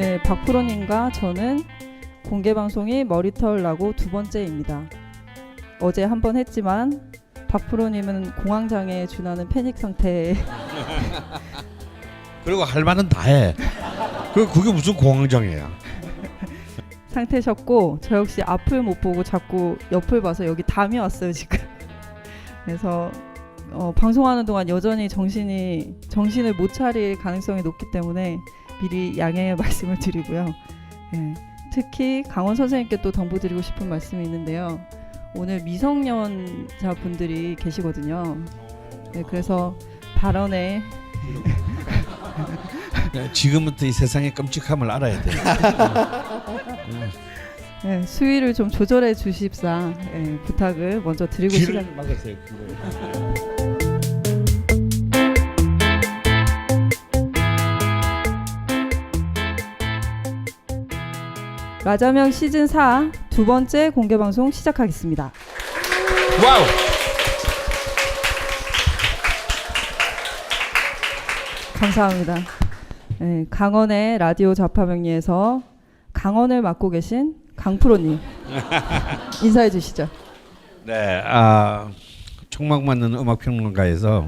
오늘 박프로님과 저는 공개방송이 머리털 나고 두 번째입니다. 어제 한 번 했지만 박프로님은 공황장애에 준하는 패닉 상태에 그리고 할 말은 다 해. 그게 무슨 공황장애야. 상태셨고, 저 역시 앞을 못 보고 자꾸 옆을 봐서 여기 담이 왔어요 지금. 그래서 방송하는 동안 여전히 정신을 못 차릴 가능성이 높기 때문에 미리 양해의 말씀을 드리고요. 네, 특히 강원 선생님께 또 당부드리고 싶은 말씀이 있는데요. 오늘 미성년자 분들이 계시거든요. 네, 그래서 발언에 지금부터 이 세상의 끔찍함을 알아야 돼. 네, 수위를 좀 조절해 주십사 부탁을 먼저 드리고 귀를 시작. 막으세요. 라자명 시즌 4 두 번째 공개 방송 시작하겠습니다. 와우. 감사합니다. 네, 강원의 라디오 좌파명리에서 강원을 맡고 계신 강프로님 인사해 주시죠. 네, 총막 맞는 음악평론가에서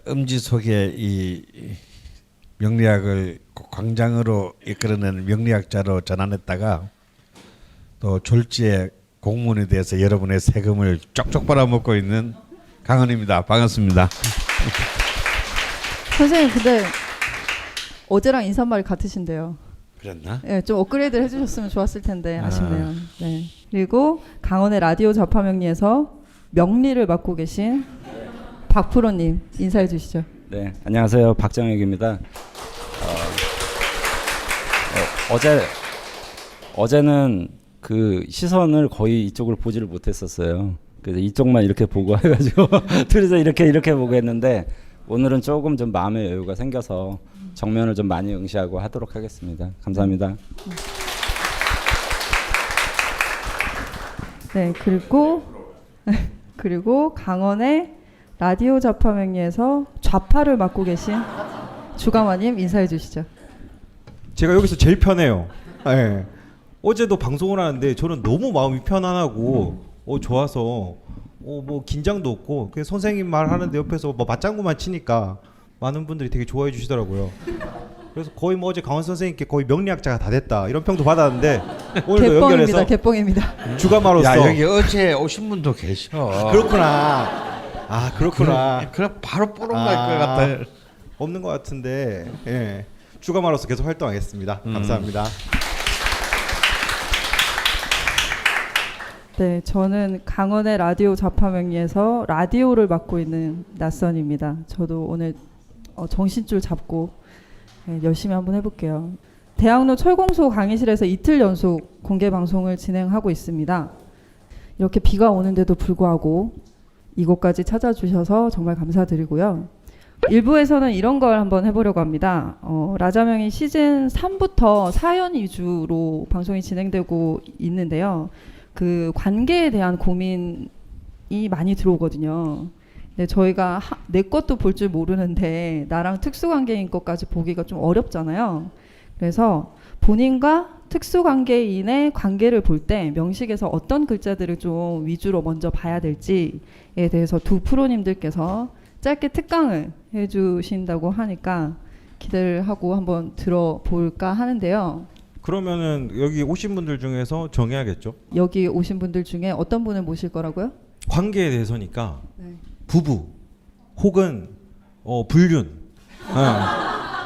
음지 속에 이 명리학을 광장으로 이끌어내는 명리학자로 전환했다가 또 졸지에 공무원에 대해서 여러분의 세금을 쪽쪽 빨아먹고 있는 강원입니다. 반갑습니다. 선생님, 근데 어제랑 인사말이 같으신데요. 그랬나? 네, 좀 업그레이드를 해주셨으면 좋았을 텐데 아쉽네요. 네. 그리고 강원의 라디오 좌파명리에서 명리를 맡고 계신 박프로님 인사해 주시죠. 네, 안녕하세요. 박정혁입니다. 어제는 그 시선을 거의 이쪽을 보지를 못했었어요. 그래서 이쪽만 이렇게 보고 해가지고 둘이서 이렇게 보고 했는데 오늘은 조금 좀 마음의 여유가 생겨서 정면을 좀 많이 응시하고 하도록 하겠습니다. 감사합니다. 네, 그리고 강원의 라디오 좌파명리에서 좌파를 맡고 계신 주강화님 인사해 주시죠. 제가 여기서 제일 편해요. 네. 어제도 방송을 하는데 저는 너무 마음이 편안하고 좋아서 뭐 긴장도 없고 그 선생님 말하는데 옆에서 뭐 맞장구만 치니까 많은 분들이 되게 좋아해 주시더라고요. 그래서 거의 뭐 어제 강원 선생님께 거의 명리학자가 다 됐다 이런 평도 받았는데 오늘도 연결해서 개뻥입니다. 주가마로서 야, 여기 어제 오신 분도 계셔. 그렇구나. 그렇구나. 그럼 바로 뽀록 날 것 같다. 없는 것 같은데 예. 주가마로서 계속 활동하겠습니다. 감사합니다. 네, 저는 강원의 라디오 좌파명리에서 라디오를 맡고 있는 낯선입니다. 저도 오늘 정신줄 잡고 열심히 한번 해볼게요. 대학로 철공소 강의실에서 이틀 연속 공개 방송을 진행하고 있습니다. 이렇게 비가 오는데도 불구하고 이곳까지 찾아주셔서 정말 감사드리고요. 1부에서는 이런 걸 한번 해보려고 합니다. 라자명이 시즌 3부터 사연 위주로 방송이 진행되고 있는데요. 그 관계에 대한 고민이 많이 들어오거든요. 근데 저희가 내 것도 볼 줄 모르는데 나랑 특수관계인 것까지 보기가 좀 어렵잖아요. 그래서 본인과 특수관계인의 관계를 볼 때 명식에서 어떤 글자들을 좀 위주로 먼저 봐야 될지에 대해서 두 프로님들께서 짧게 특강을 해주신다고 하니까 기대를 하고 한번 들어볼까 하는데요. 그러면은 여기 오신 분들 중에서 정해야겠죠? 여기 오신 분들 중에 어떤 분을 모실 거라고요? 관계에 대해서니까 네. 부부 혹은 불륜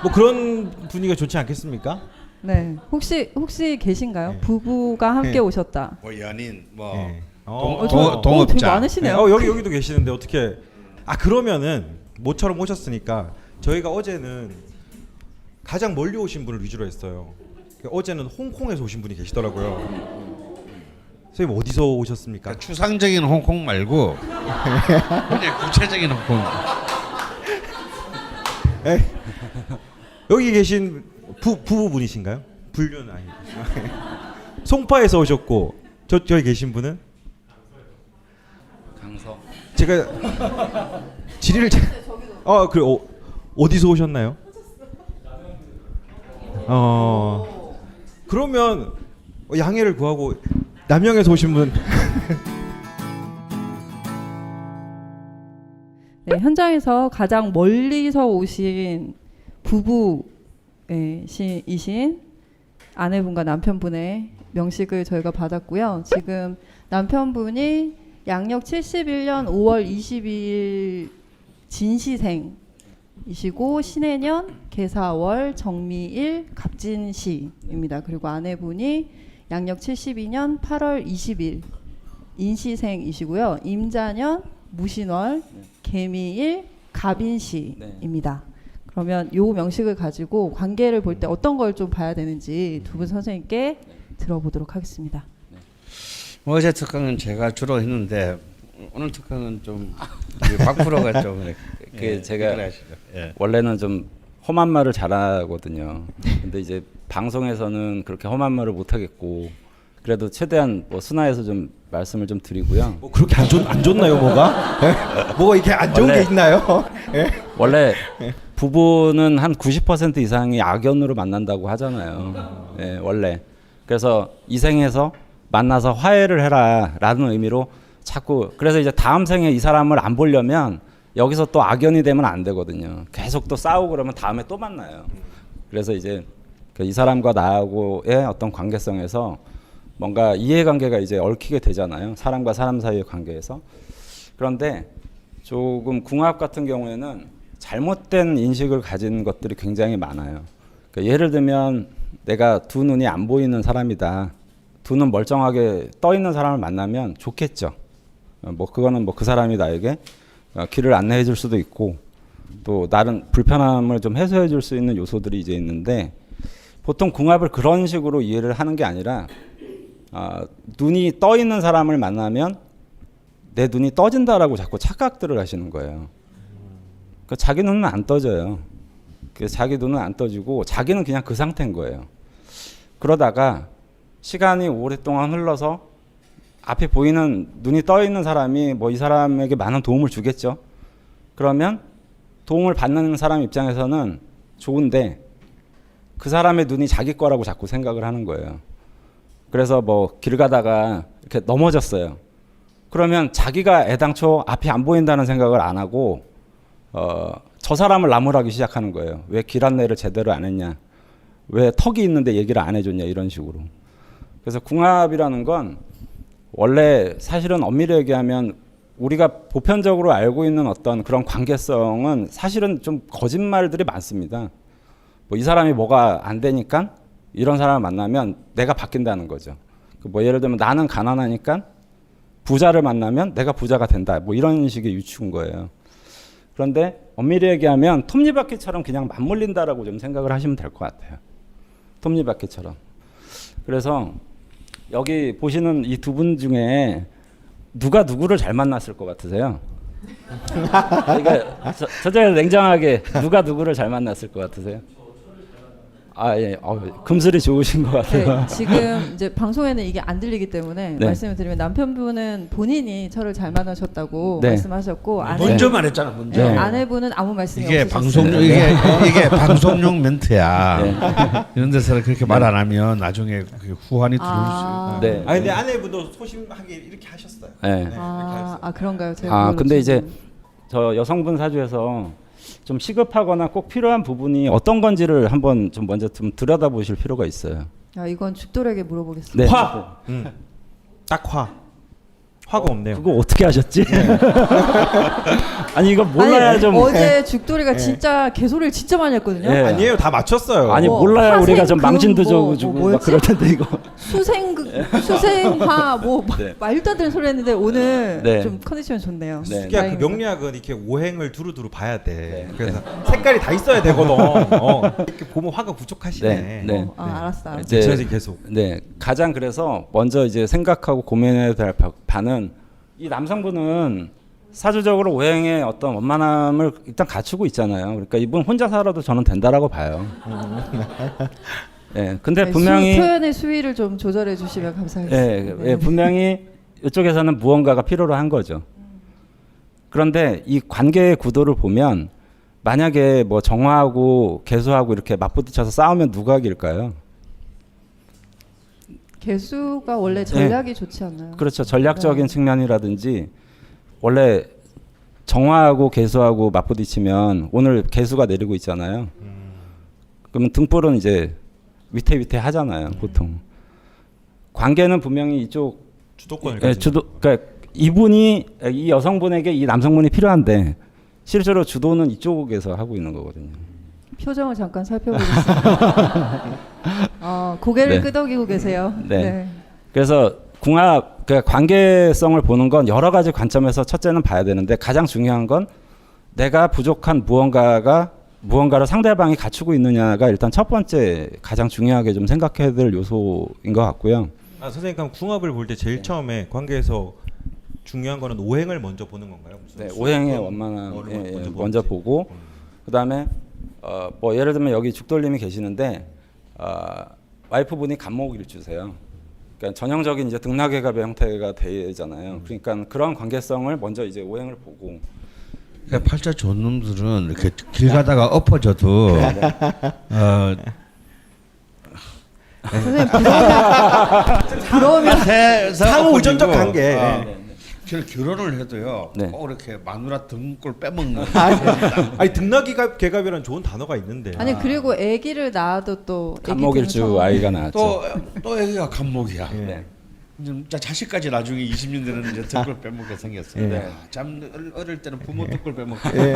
뭐 그런 분위기가 좋지 않겠습니까? 네. 혹시 계신가요? 네. 부부가 함께 네. 오셨다. 뭐 연인, 뭐 네. 동업자. 되게 많으시네요. 여기도 계시는데 어떻게 그러면은 모처럼 오셨으니까 저희가 어제는 가장 멀리 오신 분을 위주로 했어요. 어제는 홍콩에서 오신 분이 계시더라고요. 선생님 어디서 오셨습니까? 그러니까 추상적인 홍콩 말고 그냥 구체적인 홍콩. 여기 계신 부부분이신가요? 불륜 아니. 송파에서 오셨고 저기 계신 분은 강서. 제가 지리를 어디서 오셨나요? 그러면 양해를 구하고 남양에서 오신 분. 네, 현장에서 가장 멀리서 오신 부부이신 아내분과 남편분의 명식을 저희가 받았고요. 지금 남편분이 양력 71년 5월 22일 진시생이시고 신해년 계사월 정미일 갑진시입니다. 그리고 아내분이 양력 72년 8월 20일 인시생이시고요. 임자년 무신월 개미일 갑인시입니다. 그러면 요 명식을 가지고 관계를 볼 때 어떤 걸 좀 봐야 되는지 두 분 선생님께 들어보도록 하겠습니다. 어제 특강은 제가 주로 했는데 오늘 특강은 좀 박 프로가 좀 제가 하시죠. 예. 원래는 좀 험한 말을 잘하거든요. 근데 이제 방송에서는 그렇게 험한 말을 못 하겠고 그래도 최대한 뭐 순화해서 좀 말씀을 좀 드리고요. 뭐 그렇게 안 좋나요, 뭐가? 예? 뭐가 이렇게 안 좋은 게 있나요? 예? 원래 부부는 한 90% 이상이 악연으로 만난다고 하잖아요. 예, 원래. 그래서 이 생에서 만나서 화해를 해라라는 의미로 자꾸 그래서 이제 다음 생에 이 사람을 안 보려면 여기서 또 악연이 되면 안 되거든요. 계속 또 싸우고 그러면 다음에 또 만나요. 그래서 이제 이 사람과 나하고의 어떤 관계성에서 뭔가 이해관계가 이제 얽히게 되잖아요. 사람과 사람 사이의 관계에서. 그런데 조금 궁합 같은 경우에는 잘못된 인식을 가진 것들이 굉장히 많아요. 그러니까 예를 들면 내가 두 눈이 안 보이는 사람이다. 두 눈 멀쩡하게 떠 있는 사람을 만나면 좋겠죠. 뭐 그거는 뭐 그 사람이 나에게 길을 안내해 줄 수도 있고 또 나른 불편함을 좀 해소해 줄 수 있는 요소들이 이제 있는데 보통 궁합을 그런 식으로 이해를 하는 게 아니라 눈이 떠 있는 사람을 만나면 내 눈이 떠진다라고 자꾸 착각들을 하시는 거예요. 그러니까 자기 눈은 안 떠져요. 자기 눈은 안 떠지고 자기는 그냥 그 상태인 거예요. 그러다가 시간이 오랫동안 흘러서 앞에 보이는 눈이 떠 있는 사람이 뭐 이 사람에게 많은 도움을 주겠죠. 그러면 도움을 받는 사람 입장에서는 좋은데 그 사람의 눈이 자기 거라고 자꾸 생각을 하는 거예요. 그래서 뭐 길 가다가 이렇게 넘어졌어요. 그러면 자기가 애당초 앞이 안 보인다는 생각을 안 하고 저 사람을 나무라기 시작하는 거예요. 왜 길 안내를 제대로 안 했냐? 왜 턱이 있는데 얘기를 안 해줬냐? 이런 식으로. 그래서 궁합이라는 건 원래 사실은 엄밀히 얘기하면 우리가 보편적으로 알고 있는 어떤 그런 관계성은 사실은 좀 거짓말들이 많습니다. 뭐 이 사람이 뭐가 안 되니까 이런 사람을 만나면 내가 바뀐다는 거죠. 뭐 예를 들면 나는 가난하니까 부자를 만나면 내가 부자가 된다. 뭐 이런 식의 유추인 거예요. 그런데 엄밀히 얘기하면 톱니바퀴처럼 그냥 맞물린다라고 좀 생각을 하시면 될 것 같아요. 톱니바퀴처럼. 그래서 여기 보시는 이 두 분 중에 누가 누구를 잘 만났을 것 같으세요? 그러니까 저쪽에 냉정하게 누가 누구를 잘 만났을 것 같으세요? 예. 금슬이 좋으신 것 같아요. 네, 지금 이제 방송에는 이게 안 들리기 때문에 네. 말씀을 드리면 남편분은 본인이 저를 잘 만나셨다고 네. 말씀하셨고 먼저 말했잖아, 먼저. 네. 아내분은 아무 말씀이 이게 없으셨어요. 방송용 이게 방송용 멘트야. 이런 데서는 그렇게 말 안 하면 나중에 그 후환이 들어올 수 있어요. 네. 아니 근데 아내분도 소심하게 이렇게 하셨어요. 네. 그런가요? 제가 근데 이제 저 여성분 사주에서 좀 시급하거나 꼭 필요한 부분이 어떤 건지를 한번 좀 먼저 좀 들여다보실 필요가 있어요. 이건 죽돌에게 물어보겠습니다. 네. 화. 딱 화. 화가 없네요. 그거 어떻게 하셨지? 아니 이거 몰라야 아니, 좀. 어제 죽돌이가 진짜 개소리를 진짜 많이 했거든요. 예. 아니에요, 다 맞췄어요. 아니 뭐 몰라야 화생, 우리가 좀 망신도 금, 주고 막 뭐였지? 그럴 텐데 이거. 수생화 네. 말도 안 되는 소리 했는데 오늘 네. 좀 컨디션이 좋네요. 네. 그 다행입니다. 명리학은 이렇게 오행을 두루두루 봐야 돼. 네. 그래서 색깔이 다 있어야 되거든. 이렇게 보면 화가 부족하시네. 네. 알았어. 이제 제가 계속. 네, 가장 그래서 먼저 이제 생각하고 고민해야 될 바는 이 남성분은 사주적으로 오행의 어떤 원만함을 일단 갖추고 있잖아요. 그러니까 이분 혼자 살아도 저는 된다라고 봐요. 예, 근데 분명히 표현의 수위를 좀 조절해 주시면 감사하겠습니다. 예, 분명히 이쪽에서는 무언가가 필요로 한 거죠. 그런데 이 관계의 구도를 보면 만약에 뭐 정화하고 개수하고 이렇게 맞부딪혀서 싸우면 누가 이길까요? 개수가 원래 전략이 좋지 않나요? 그렇죠. 전략적인 네. 측면이라든지 원래 정화하고 개수하고 맞부딪히면 오늘 개수가 내리고 있잖아요. 그러면 등불은 이제 위태위태 하잖아요, 보통. 관계는 분명히 이쪽 주도권을 예, 가진 그러니까 이분이 이 여성분에게 이 남성분이 필요한데 실제로 주도는 이쪽에서 하고 있는 거거든요. 표정을 잠깐 살펴보겠습니다. 고개를 네. 끄덕이고 계세요. 네. 그래서 궁합 그러니까 관계성을 보는 건 여러 가지 관점에서 첫째는 봐야 되는데 가장 중요한 건 내가 부족한 무언가를 상대방이 갖추고 있느냐가 일단 첫 번째 가장 중요하게 좀 생각해야 될 요소인 것 같고요. 선생님 그럼 궁합을 볼 때 제일 처음에 관계에서 중요한 거는 오행을 먼저 보는 건가요? 무슨 네, 수학, 오행의 뭐, 원만함 먼저 먼저 보는지. 보고 그다음에 뭐 예를 들면 여기 죽돌님이 계시는데 와이프분이 간목일 주세요. 그러니까 전형적인 이제 등락외갑의 형태가 되잖아요. 그러니까 그런 관계성을 먼저 이제 오행을 보고 그러니까 팔자 좋은 놈들은 이렇게 길 가다가 엎어져도 선생님 부러우면 상호 의존적 관계. 저는 결혼을 해도요. 네. 꼭 이렇게 마누라 등골 빼먹는. 아니 등락이갑 개갑이라는 좋은 단어가 있는데. 아니 그리고 아기를 낳아도 또 아기 간목일주 때문에 아이가 나왔죠. 또 애기가 간목이야. 예. 네. 진짜 자식까지 나중에 20년 되는 이제 등골 빼먹게 생겼어요. 예. 네. 참 어릴 때는 부모 등골 빼먹고. 예.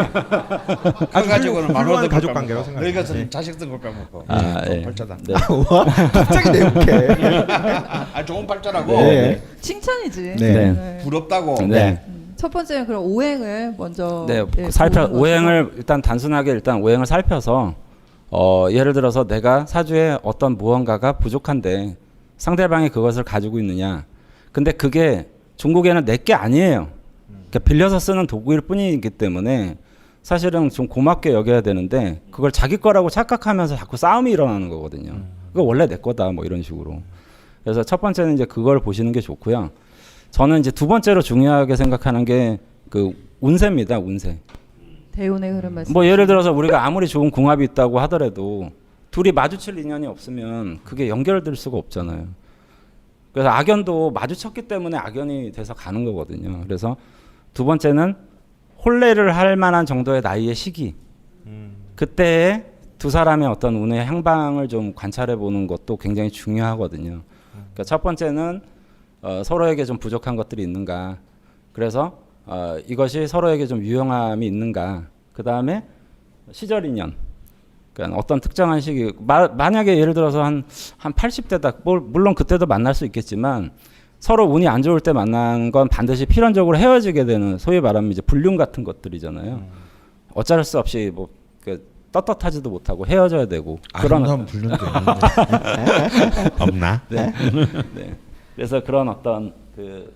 그 가지고는 마누라 훌륭한 등골 가족 빼먹고. 관계라고 생각해요. 여기가서는 예. 자식 등골 빼먹고. 예. 팔자다. 네. 와, 갑자기 내욕해. 좋은 팔자라고. 네. 칭찬이지. 네. 부럽다고. 네. 첫 번째는 그럼 오행을 먼저 네, 예, 살펴 보는 오행을 일단 단순하게 일단 오행을 살펴서 예를 들어서 내가 사주에 어떤 무언가가 부족한데 상대방이 그것을 가지고 있느냐. 근데 그게 중국에는 내 게 아니에요. 그러니까 빌려서 쓰는 도구일 뿐이기 때문에 사실은 좀 고맙게 여겨야 되는데 그걸 자기 거라고 착각하면서 자꾸 싸움이 일어나는 거거든요. 그거 원래 내 거다 뭐 이런 식으로. 그래서 첫 번째는 이제 그걸 보시는 게 좋고요. 저는 이제 두 번째로 중요하게 생각하는 게 그 운세입니다. 운세. 대운의 흐름 말씀. 뭐 예를 들어서 우리가 아무리 좋은 궁합이 있다고 하더라도 둘이 마주칠 인연이 없으면 그게 연결될 수가 없잖아요. 그래서 악연도 마주쳤기 때문에 악연이 돼서 가는 거거든요. 그래서 두 번째는 혼례를 할 만한 정도의 나이의 시기. 그때에 두 사람의 어떤 운의 향방을 좀 관찰해 보는 것도 굉장히 중요하거든요. 그러니까 첫 번째는 서로에게 좀 부족한 것들이 있는가. 그래서 이것이 서로에게 좀 유용함이 있는가. 그 다음에 시절 인연. 그러니까 어떤 특정한 시기. 만약에 예를 들어서 한 80대다. 물론 그때도 만날 수 있겠지만 서로 운이 안 좋을 때 만난 건 반드시 필연적으로 헤어지게 되는 소위 말하면 이제 불륜 같은 것들이잖아요. 어쩔 수 없이 뭐 떳떳하지도 못하고 헤어져야 되고 그런 아름다운 불륜도 있는데 없나? 네. 네. 그래서 그런 어떤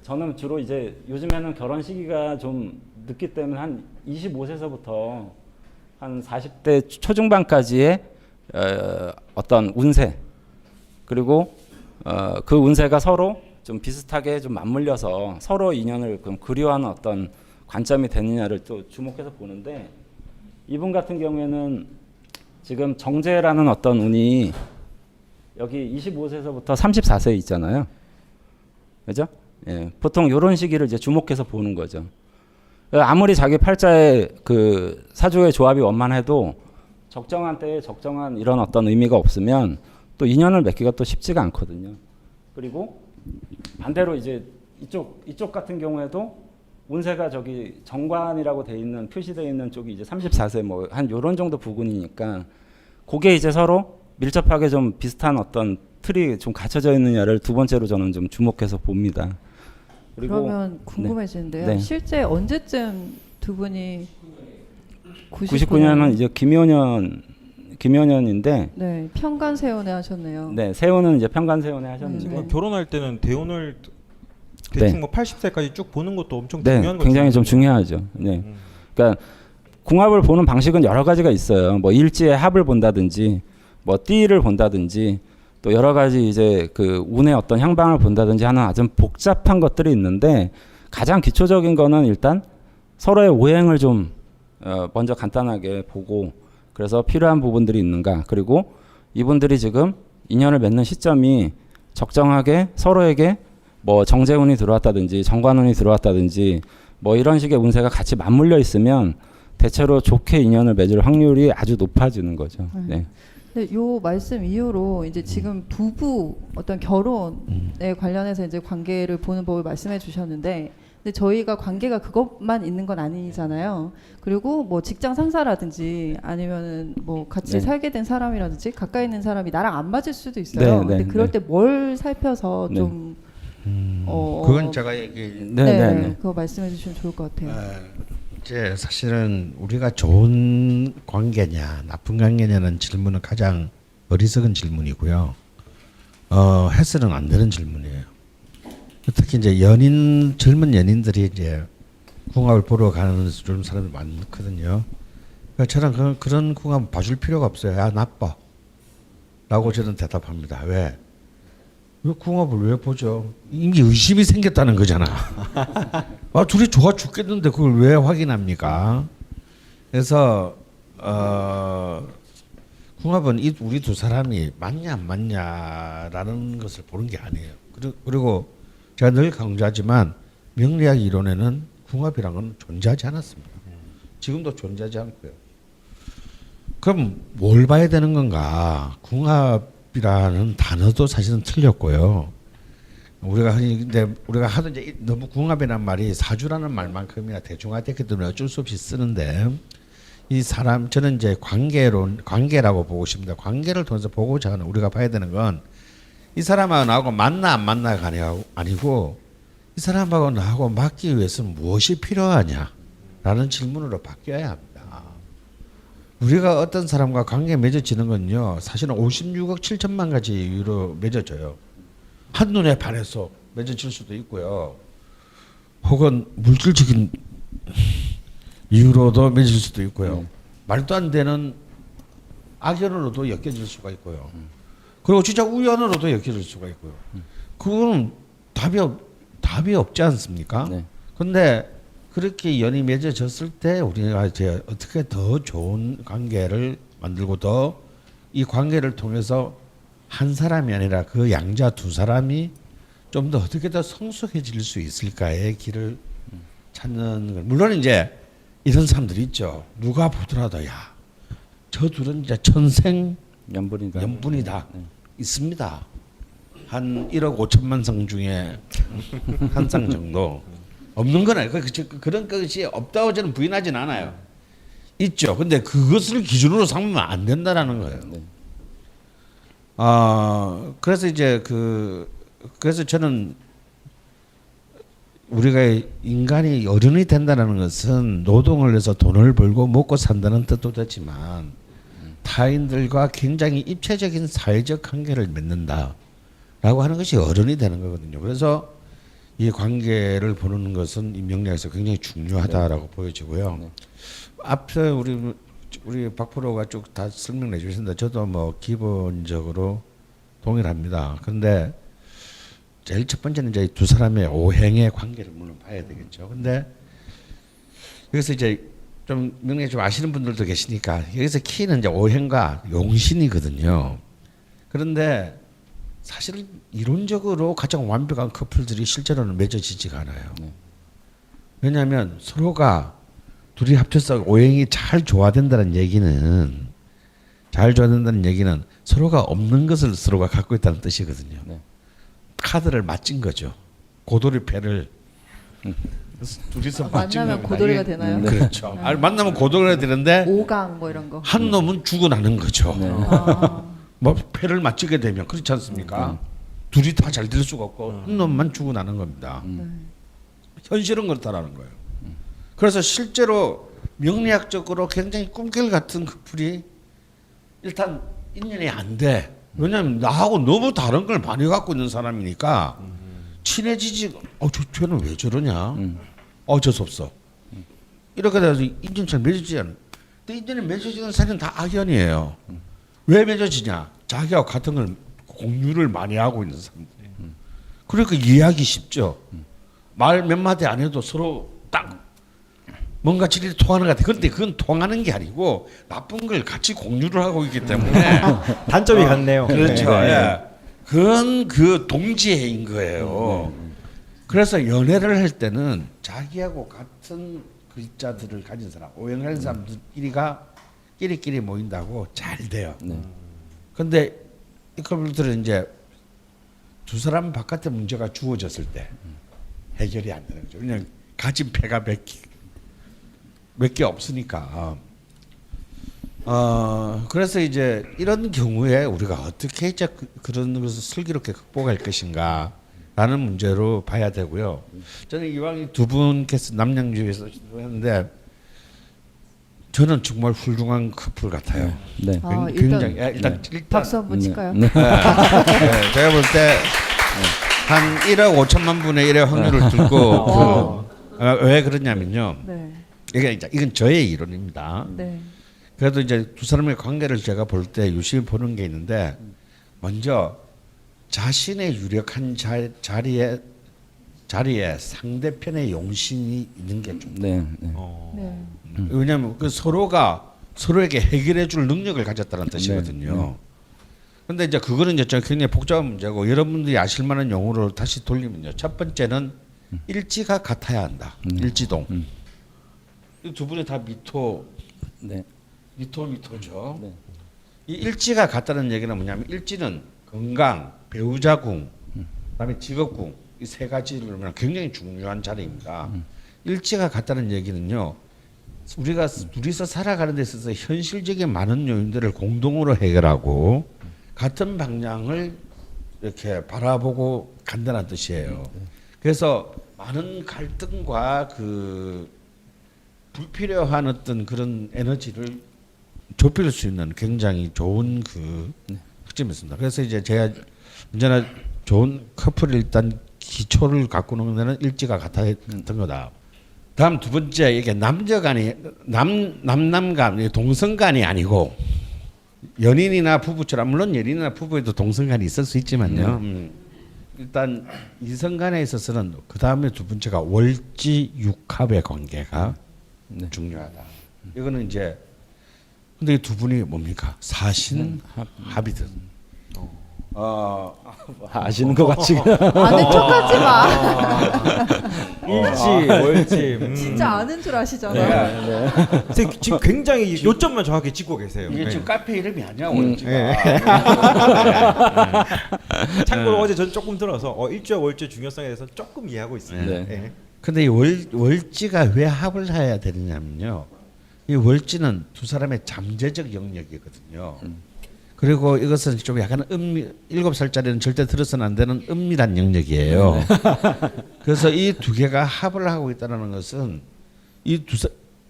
저는 주로 이제 요즘에는 결혼 시기가 좀 늦기 때문에 한 25세서부터 한 40대 초중반까지의 어떤 운세 그리고 그 운세가 서로 좀 비슷하게 좀 맞물려서 서로 인연을 그리워하는 어떤 관점이 되느냐를 또 주목해서 보는데 이분 같은 경우에는 지금 정제라는 어떤 운이 여기 25세서부터 34세 있잖아요. 그죠? 예, 보통 이런 시기를 이제 주목해서 보는 거죠. 아무리 자기 팔자에 그 사주의 조합이 원만해도 적정한 때에 적정한 이런 어떤 의미가 없으면 또 인연을 맺기가 또 쉽지가 않거든요. 그리고 반대로 이제 이쪽 같은 경우에도 운세가 저기 정관이라고 돼 있는 표시되어 있는 쪽이 이제 34세 뭐 한 요런 정도 부근이니까 그게 이제 서로 밀접하게 좀 비슷한 어떤 틀이 좀 갖춰져 있느냐를 두 번째로 저는 좀 주목해서 봅니다. 그리고 그러면 궁금해지는데요. 네. 실제 언제쯤 두 분이 99년은 이제 김효년인데 네, 편간세운에 하셨네요. 네, 세운은 이제 편간세운에 하셨는데 네. 결혼할 때는 대운을 대충 네. 뭐 80세까지 쭉 보는 것도 엄청 네, 중요한 거죠. 굉장히 좀 중요하죠. 네. 그러니까 궁합을 보는 방식은 여러 가지가 있어요. 뭐 일지의 합을 본다든지 뭐 띠를 본다든지 또 여러 가지 이제 그 운의 어떤 향방을 본다든지 하는 아주 복잡한 것들이 있는데 가장 기초적인 거는 일단 서로의 오행을 좀 먼저 간단하게 보고 그래서 필요한 부분들이 있는가 그리고 이분들이 지금 인연을 맺는 시점이 적정하게 서로에게 뭐 정재운이 들어왔다든지 정관운이 들어왔다든지 뭐 이런 식의 운세가 같이 맞물려 있으면 대체로 좋게 인연을 맺을 확률이 아주 높아지는 거죠. 네. 근데 요 말씀 이후로 이제 지금 부부 어떤 결혼에 관련해서 이제 관계를 보는 법을 말씀해 주셨는데, 근데 저희가 관계가 그것만 있는 건 아니잖아요. 그리고 뭐 직장 상사라든지 아니면은 뭐 같이 네. 살게 된 사람이라든지 가까이 있는 사람이 나랑 안 맞을 수도 있어요. 네, 근데 네, 그럴 네. 때 뭘 살펴서 네. 좀 그건 제가 얘기. 네네네. 그거 말씀해 주시면 좋을 것 같아요. 이제 사실은 우리가 좋은 관계냐 나쁜 관계냐는 질문은 가장 어리석은 질문이고요. 해서는 안 되는 질문이에요. 특히 이제 젊은 연인들이 이제 궁합을 보러 가는 좀 사람이 많거든요. 그러니까 저는 그런 궁합 봐줄 필요가 없어요. 야 나빠. 라고 저는 대답합니다. 왜 궁합을 왜 보죠? 이미 의심이 생겼다는 거잖아. 둘이 좋아 죽겠는데 그걸 왜 확인합니까? 그래서 궁합은 우리 두 사람이 맞냐 안 맞냐라는 것을 보는 게 아니에요. 그리고 제가 늘 강조하지만 명리학 이론에는 궁합이란 건 존재하지 않았습니다. 지금도 존재하지 않고요. 그럼 뭘 봐야 되는 건가? 궁합이라는 단어도 사실은 틀렸고요. 우리가 하도 이제 너무 궁합이란 말이 사주라는 말만큼이나 대중화됐기 때문에 어쩔 수 없이 쓰는데 이 사람 저는 이제 관계라고 보고 싶습니다. 관계를 통해서 보고자 하는 우리가 봐야 되는 건 이 사람하고 나하고 만나 안 만나가 아니고 이 사람하고 나하고 맞기 위해서는 무엇이 필요하냐라는 질문으로 바뀌어야 합니다. 우리가 어떤 사람과 관계 맺어지는 건요 사실은 56억 7천만 가지 이유로 맺어져요. 한눈에 반해서 맺어질 수도 있고요. 혹은 물질적인 이유로도 맺어질 수도 있고요. 말도 안 되는 악연으로도 엮여질 수가 있고요. 그리고 진짜 우연으로도 엮여질 수가 있고요. 그거는 답이 없지 않습니까? 네. 근데 그렇게 연이 맺어졌을 때 우리가 이제 어떻게 더 좋은 관계를 만들고 더 이 관계를 통해서 한 사람이 아니라 그 양자 두 사람이 좀 더 어떻게 더 성숙해질 수 있을까의 길을 찾는 것. 물론 이제 이런 사람들이 있죠. 누가 보더라도 저 둘은 이제 천생 연분이다. 있습니다. 한 1억 5천만 상 중에 한 상 정도. 없는 건 아니고 그런 것이 없다고 저는 부인하진 않아요. 있죠. 근데 그것을 기준으로 삼으면 안 된다라는 거예요. 네. 그래서 이제 그래서 저는 우리가 인간이 어른이 된다는 것은 노동을 해서 돈을 벌고 먹고 산다는 뜻도 되지만 타인들과 굉장히 입체적인 사회적 관계를 맺는다라고 하는 것이 어른이 되는 거거든요. 그래서 이 관계를 보는 것은 이 명리학에서 굉장히 중요하다라고 보여지고요. 앞서 우리 박 프로가 쭉 다 설명해 주셨는데 저도 뭐 기본적으로 동일합니다. 그런데 제일 첫 번째는 이제 두 사람의 오행의 관계를 물론 봐야 되겠죠. 근데 여기서 이제 좀 명리학 좀 아시는 분들도 계시니까 여기서 키는 이제 오행과 용신이거든요. 그런데 사실 이론적으로 가장 완벽한 커플들이 실제로는 맺어지지가 않아요. 왜냐하면 서로가 둘이 합쳐서 오행이 잘 조화된다는 얘기는 서로가 없는 것을 서로가 갖고 있다는 뜻이거든요. 네. 카드를 맞힌 거죠. 고돌이패를 둘이서 맞힌 만나면 겁니다. 고돌이가 이게- 되나요? 그렇죠. 만나면 고돌이가 되는데 5강 뭐 이런 거. 한 놈은 죽어나는 거죠. 네. 뭐 패를 맞추게 되면 그렇지 않습니까? 둘이 다 잘 될 수가 없고 한 놈만 죽어나는 겁니다. 현실은 그렇다라는 거예요. 그래서 실제로 명리학적으로 굉장히 꿈결 같은 커플이 일단 인연이 안 돼. 왜냐하면 나하고 너무 다른 걸 많이 갖고 있는 사람이니까 친해지지. 쟤는 왜 저러냐? 어쩔 수 없어. 이렇게 돼서 인연 잘 맺어지지 않아. 근데 인연이 맺어지는 사람은 다 악연이에요. 왜 맺어지냐? 자기하고 같은 걸 공유를 많이 하고 있는 사람들. 그러니까 이해하기 쉽죠. 말 몇 마디 안 해도 서로 딱 뭔가 질이 통하는 것 같아. 그런데 그건 통하는 게 아니고 나쁜 걸 같이 공유를 하고 있기 때문에 단점이 같네요. 그렇죠. 네. 예. 그건 그 동지애인 거예요. 그래서 연애를 할 때는 자기하고 같은 글자들을 가진 사람, 오행하는 사람들끼리가 끼리끼리 모인다고 잘 돼요. 근데 이 커플들은 이제 두 사람 바깥에 문제가 주어졌을 때 해결이 안 되는 거죠. 그냥 가진 패가 몇 개 없으니까. 그래서 이제 이런 경우에 우리가 어떻게 이제 그런 것을 슬기롭게 극복할 것인가라는 문제로 봐야 되고요. 저는 이왕 두 분께서 남양주에서 했는데 저는 정말 훌륭한 커플 같아요. 네. 아, 굉장히 일단 일단 박수 한번 칠까요? 네. 제가 볼 때 한 1억 5천만 분의 1의 확률을 두고 왜 그러냐면요. 네. 이건 저의 이론입니다. 네. 그래도 이제 두 사람의 관계를 제가 볼 때 유심히 보는 게 있는데 먼저 자신의 유력한 자리에 상대편의 용신이 있는 게 좀. 네. 네. 네. 왜냐하면 그 서로가 서로에게 해결해줄 능력을 가졌다는 뜻이거든요. 근데 이제 그거는 이제 좀 굉장히 복잡한 문제고 여러분들이 아실 만한 용어로 다시 돌리면요. 첫 번째는 일지가 같아야 한다. 일지동. 이 두 분이 다 네. 미토죠. 네. 이 일지가 같다는 얘기는 뭐냐면 일지는 건강, 배우자궁, 그다음에 직업궁 이 세 가지를 보면 굉장히 중요한 자리입니다. 일지가 같다는 얘기는요. 우리가 둘이서 살아가는 데 있어서 현실적인 많은 요인들을 공동으로 해결하고 같은 방향을 이렇게 바라보고 간다는 뜻이에요. 그래서 많은 갈등과 그 불필요한 어떤 그런 에너지를 좁힐 수 있는 굉장히 좋은 그 특징이 있습니다. 그래서 이제 제가 언제나 좋은 커플이 일단 기초를 갖고 노는 데는 일지가 같은 거다. 다음 두 번째 이게 남녀간이 남남간 동성간이 아니고 연인이나 부부처럼 물론 연인이나 부부에도 동성간이 있을 수 있지만요. 일단 이성간에 있어서는 그 다음에 두 번째가 월지육합의 관계가 중요하다. 이거는 이제 근데 이 두 분이 뭡니까 사신합이든. 아시는 것 같이. 아는 척하지 마. 일지, 월지. 진짜 아는 줄 아시잖아요. 선생님 지금 굉장히 요점만 정확히 짚고 계세요. 이게 네. 지금 카페 이름이 아니야 월지가. 참고로 어제 전 조금 들어서 일지와 월지의 중요성에 대해서 조금 이해하고 있습니다. 네. 네. 근데 이 월지가 왜 합을 해야 되느냐면요. 이 월지는 두 사람의 잠재적 영역이거든요. 그리고 이것은 좀 약간 7살짜리는 절대 들어서는 안 되는 은밀한 영역이에요. 그래서 이 두 개가 합을 하고 있다는 것은 이 두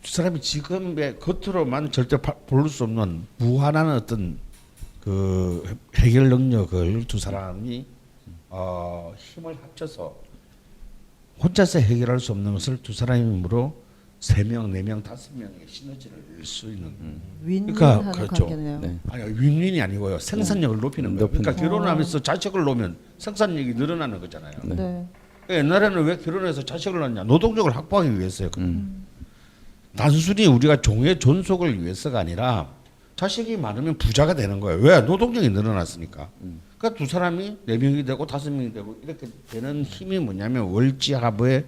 사람이 지금의 겉으로만 절대 볼 수 없는 무한한 어떤 그 해결 능력을 두 사람이 힘을 합쳐서 혼자서 해결할 수 없는 것을 두 사람의 힘으로 3명, 4명, 5명의 시너지를 낼 수 있는. 윈윈하는 그렇죠. 관계네요. 네. 아니 윈윈이 아니고요. 생산력을 높이는 거예요. 그러니까 결혼하면서 자식을 놓으면 생산력이 늘어나는 거잖아요. 네. 옛날에는 왜 결혼해서 자식을 낳냐? 노동력을 확보하기 위해서요. 단순히 우리가 종의 존속을 위해서가 아니라 자식이 많으면 부자가 되는 거예요. 왜? 노동력이 늘어났으니까. 그러니까 두 사람이 4명이 되고 5명이 되고 이렇게 되는 힘이 뭐냐면 월지합의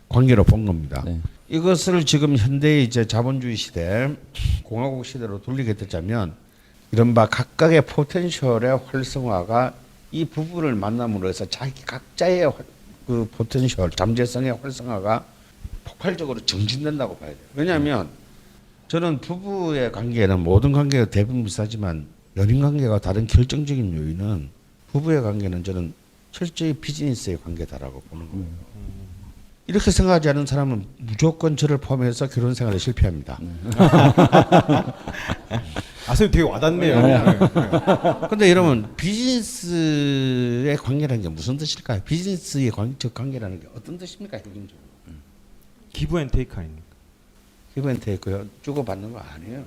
관계로 본 겁니다. 네. 이것을 지금 현대의 이제 자본주의 시대, 공화국 시대로 돌리게 되자면 이른바 각각의 포텐셜의 활성화가 이 부부를 만남으로 해서 자기 각자의 그 포텐셜, 잠재성의 활성화가 폭발적으로 정진된다고 봐야 돼요. 왜냐하면 저는 부부의 관계는 모든 관계가 대부분 비슷하지만 연인 관계가 다른 결정적인 요인은 부부의 관계는 저는 철저히 비즈니스의 관계다라고 보는 거예요. 이렇게 생각하지 않은 사람은 무조건 저를 포함해서 결혼 생활에 실패합니다. 선생님 되게 와닿네요. 근데 여러분 비즈니스의 관계라는 게 무슨 뜻일까요? 비즈니스의 관계라는 게 어떤 뜻입니까? 핵심적으로. 기브 앤 테이크 아닙니까? 기브앤테이크요. 주고 받는 거 아니에요.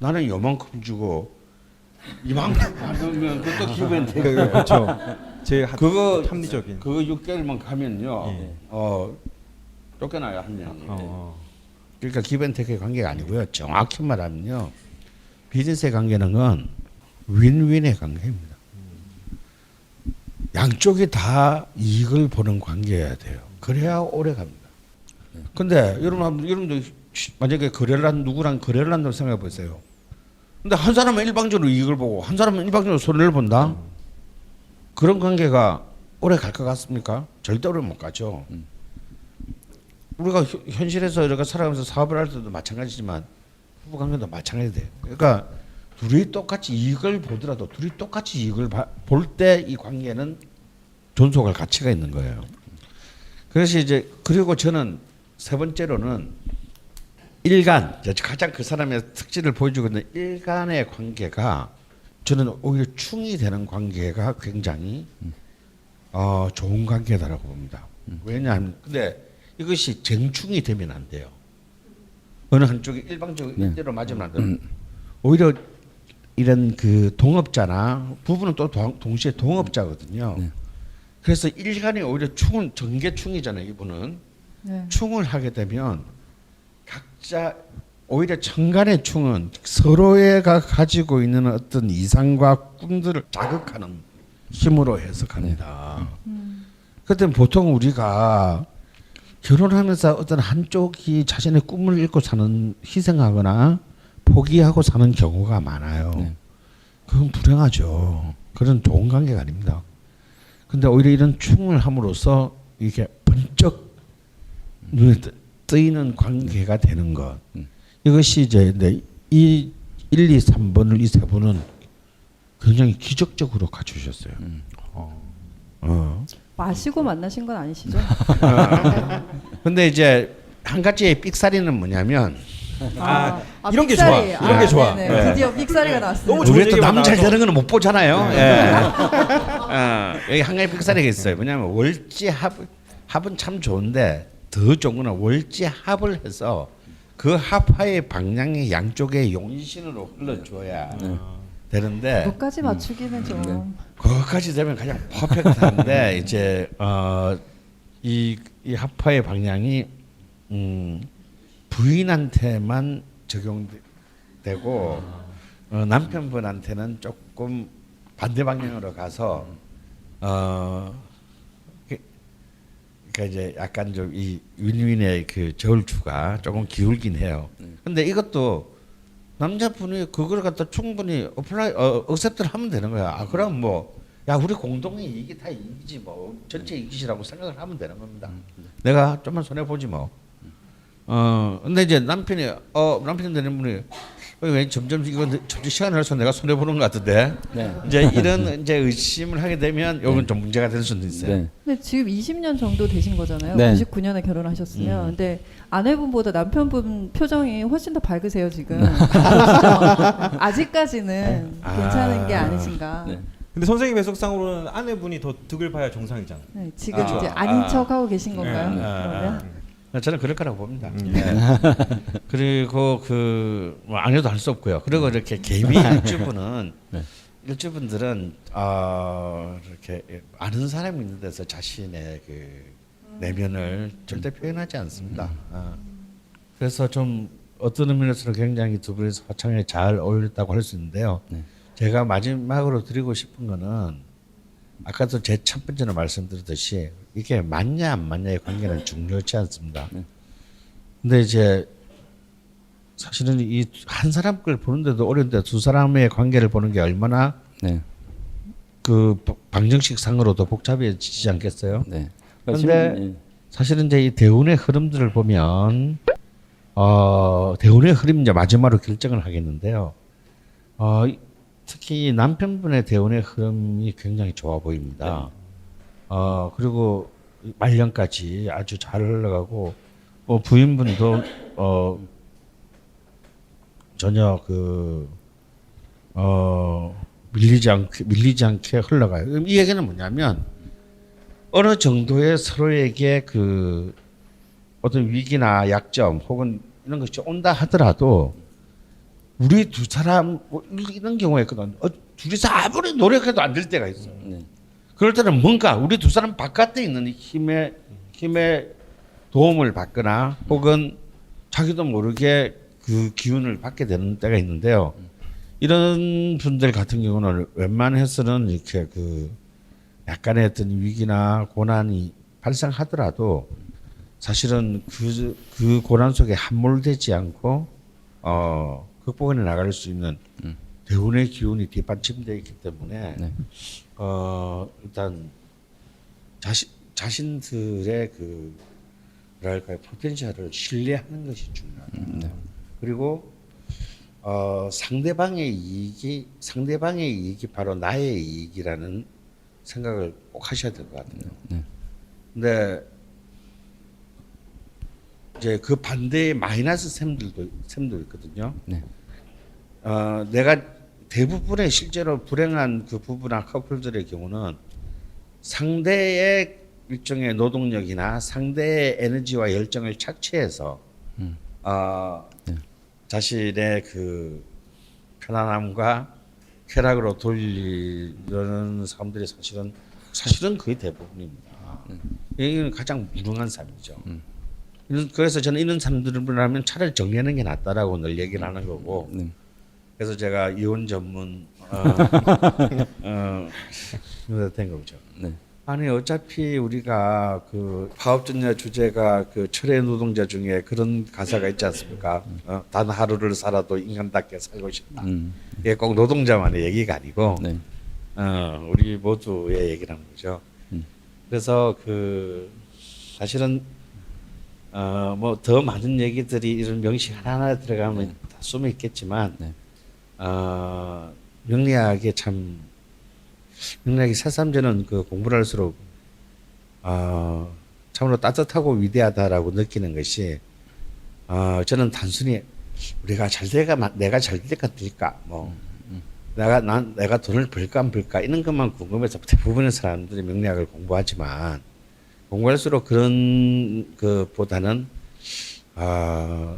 나는 요만큼 주고 이만큼 받으면 그것도 기브앤테이크. 그렇죠. 제 그거 합리적인. 그거 6개월만 가면요. 예. 쫓겨나요 한 명이. 그러니까 기브앤테이크의 관계가 아니고요. 정확히 말하면요. 비즈니스의 관계는 건 윈윈의 관계입니다. 양쪽이 다 이익을 보는 관계여야 돼요. 그래야 오래 갑니다. 근데 여러분도 만약에 누구랑 거래를 한다고 생각해 보세요. 근데 한 사람은 일방적으로 이익을 보고 한 사람은 일방적으로 손해를 본다. 그런 관계가 오래 갈 것 같습니까? 절대 오래 못 가죠. 우리가 현실에서 이렇게 살아가면서 사업을 할 때도 마찬가지지만 부부 관계도 마찬가지 돼요. 그러니까 둘이 똑같이 이익을 보더라도 둘이 똑같이 이익을 볼 때 이 관계는 존속할 가치가 있는 거예요. 그래서 이제 그리고 저는 세 번째로는 일간, 가장 그 사람의 특질을 보여주고 있는 일간의 관계가 저는 오히려 충이 되는 관계가 굉장히 좋은 관계다라고 봅니다. 왜냐하면 근데 이것이 쟁충이 되면 안 돼요. 어느 한쪽이 일방적으로 일대로 맞으면 안 돼요. 오히려 이런 그 동업자나 부부는 또 동시에 동업자거든요. 네. 그래서 일간이 오히려 충은 전개충이잖아요. 이분은 네. 충을 하게 되면 각자 오히려 천간의 충은 서로가 가지고 있는 어떤 이상과 꿈들을 자극하는 힘으로 해석합니다. 그때 보통 우리가 결혼하면서 어떤 한쪽이 자신의 꿈을 잃고 사는 희생하거나 포기하고 사는 경우가 많아요. 네. 그건 불행하죠. 그런 좋은 관계가 아닙니다. 근데 오히려 이런 충을 함으로써 이게 번쩍 눈에 뜨이는 관계가 되는 것. 이것이 이제 이 1, 2, 3번을 이 세 분은 굉장히 기적적으로 갖추셨어요. 마시고 만나신 건 아니시죠? 근데 이제 한 가지의 삑사리는 뭐냐면 이런 게 삑사리. 좋아. 이런 게 좋아. 네네. 네. 드디어 삑사리가 나왔습니다. 너무 좋은 우리 또 얘기만 남 잘 나와서. 되는 거는 못 보잖아요. 예. 여기 한 가지 삑사리가 있어요. 뭐냐면 월지 합은 참 좋은데 더 좋은 거는 월지 합을 해서 그 합화의 방향이 양쪽의 용신으로 흘러줘야 되는데 그것까지 맞추기는 좀. 그것까지 되면 가장 퍼펙트한데 이제 이 합화의 방향이 부인한테만 적용되고 남편분한테는 조금 반대 방향으로 가서 그러니까 이제 약간 좀 이 윈윈의 그 저울추가 조금 기울긴 해요. 근데 이것도 남자분이 그걸 갖다 충분히 억셉트를 하면 되는 거야. 아 그럼 뭐 야 우리 공동의 이익이 다 이익이지 뭐 전체 이익이라고 생각을 하면 되는 겁니다. 내가 좀만 손해 보지 뭐. 근데 이제 남편이 남편 되는 분이 왜 점점 이거 시간을 할수 내가 손해 보는 것 같은데. 네. 이제 이런 이제 의심을 하게 되면 이건 좀 문제가 될 수도 있어요. 네. 근데 지금 20년 정도 되신 거잖아요. 네. 99년에 결혼하셨으면. 근데 아내분보다 남편분 표정이 훨씬 더 밝으세요 지금. 아직까지는 괜찮은 게 아니신가. 네. 근데 선생님 해석상으로는 아내분이 더 득을 봐야 정상이잖아. 네, 지금 이제 아닌 척 하고 계신 건가요? 그러면? 저는 그럴 거라고 봅니다. 그리고 뭐 아니어도 할 수 없고요. 그리고 이렇게 개미 일주분은 일주분들은 이렇게 아는 사람이 있는 데서 자신의 그 내면을 절대 표현하지 않습니다. 그래서 좀 어떤 의미에서는 굉장히 두 분이서 화창하게 잘 어울렸다고 할 수 있는데요. 제가 마지막으로 드리고 싶은 거는 아까도 제 첫 번째로 말씀드렸듯이 이게 맞냐 안 맞냐의 관계는 중요치 않습니다. 근데 이제 사실은 이 한 사람 걸 보는데도 어려운데 두 사람의 관계를 보는 게 얼마나 네. 그 방정식 상으로도 복잡해지지 않겠어요? 네. 그런데 사실은 이제 이 대운의 흐름들을 보면 대운의 흐름이 이제 마지막으로 결정을 하겠는데요. 특히 남편분의 대운의 흐름이 굉장히 좋아 보입니다. 그리고 말년까지 아주 잘 흘러가고 부인분도 전혀 밀리지 않게 흘러가요. 이 얘기는 뭐냐면 어느 정도의 서로에게 그 어떤 위기나 약점 혹은 이런 것이 온다 하더라도 우리 두 사람 이런 경우가 있거든. 둘이서 아무리 노력해도 안 될 때가 있어. 네. 그럴 때는 뭔가 우리 두 사람 바깥에 있는 힘의 도움을 받거나 혹은 자기도 모르게 그 기운을 받게 되는 때가 있는데요. 이런 분들 같은 경우는 웬만해서는 이렇게 그 약간의 어떤 위기나 고난이 발생하더라도 사실은 그 고난 속에 함몰되지 않고 극복해 나갈 수 있는 대운의 기운이 뒷받침되어 있기 때문에 네. 일단 자신들의 그 뭐랄까요 포텐셜을 신뢰하는 것이 중요하다. 네. 그리고 상대방의 이익이 바로 나의 이익이라는 생각을 꼭 하셔야 될 것 같아요. 네. 근데 이제 그 반대의 마이너스 셈도 있거든요. 네. 내가 대부분의 실제로 불행한 그 부부나 커플들의 경우는 상대의 일종의 노동력이나 상대의 에너지와 열정을 착취해서 네. 자신의 그 편안함과 쾌락으로 돌리려는 사람들이 사실은 거의 대부분입니다. 이게 가장 무능한 삶이죠. 그래서 저는 이런 사람들을 하면 차라리 정리하는 게 낫다라고 늘 얘기를 하는 거고. 네. 그래서 제가 이혼 전문 된 거죠. 네. 아니 어차피 우리가 그 파업전야 주제가 그 철의 노동자 중에 그런 가사가 있지 않습니까? 단 하루를 살아도 인간답게 살고 싶다. 이게 꼭 노동자만의 얘기가 아니고 네. 우리 모두의 얘기라는 거죠. 그래서 그 사실은 뭐 더 많은 얘기들이 이런 명시 하나하나 들어가면 다 숨어 있겠지만 네. 명리학이 새삼 저는 그 공부를 할수록 참으로 따뜻하고 위대하다라고 느끼는 것이 저는 단순히 우리가 내가 잘 될까 뭐 내가 돈을 벌까 안 벌까 이런 것만 궁금해서 대부분의 사람들이 명리학을 공부하지만 공부할수록 그런 것보다는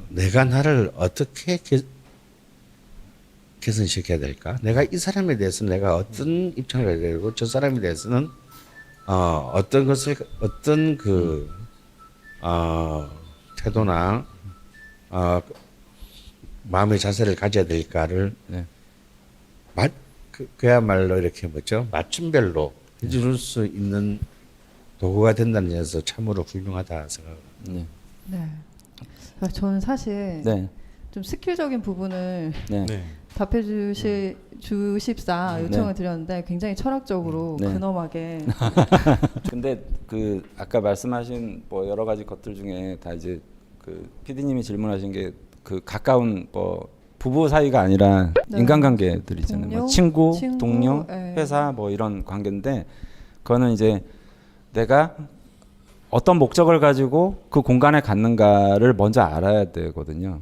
내가 나를 어떻게 개선시켜야 될까? 내가 이 사람에 대해서 내가 어떤 입장을 가져야 되고 저 사람에 대해서는 어떤 그 태도나 마음의 자세를 가져야 될까를 네. 그야말로 이렇게 뭐죠? 맞춤별로 해줄 수 있는 도구가 된다는 점에서 참으로 훌륭하다 생각합니다. 네. 네. 저는 사실 네. 좀 스킬적인 부분을 네. 네. 답해 주십사 요청을 네. 드렸는데 굉장히 철학적으로 네. 근엄하게 근데 그 아까 말씀하신 뭐 여러 가지 것들 중에 다 이제 그 PD님이 질문하신 게 그 가까운 뭐 부부 사이가 아니라 네. 인간관계들 있잖아요. 뭐 친구, 동료, 네. 회사 뭐 이런 관계인데 그거는 이제 내가 어떤 목적을 가지고 그 공간에 갔는가를 먼저 알아야 되거든요.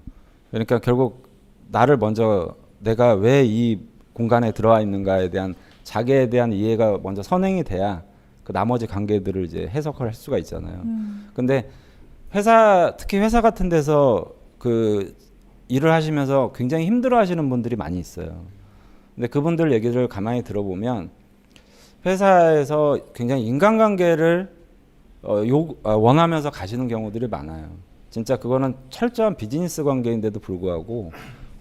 그러니까 결국 나를 먼저 내가 왜 이 공간에 들어와 있는가에 대한 자기에 대한 이해가 먼저 선행이 돼야 그 나머지 관계들을 이제 해석을 할 수가 있잖아요. 근데 특히 회사 같은 데서 그 일을 하시면서 굉장히 힘들어하시는 분들이 많이 있어요. 근데 그분들 얘기를 가만히 들어보면 회사에서 굉장히 인간관계를 원하면서 가시는 경우들이 많아요. 진짜 그거는 철저한 비즈니스 관계인데도 불구하고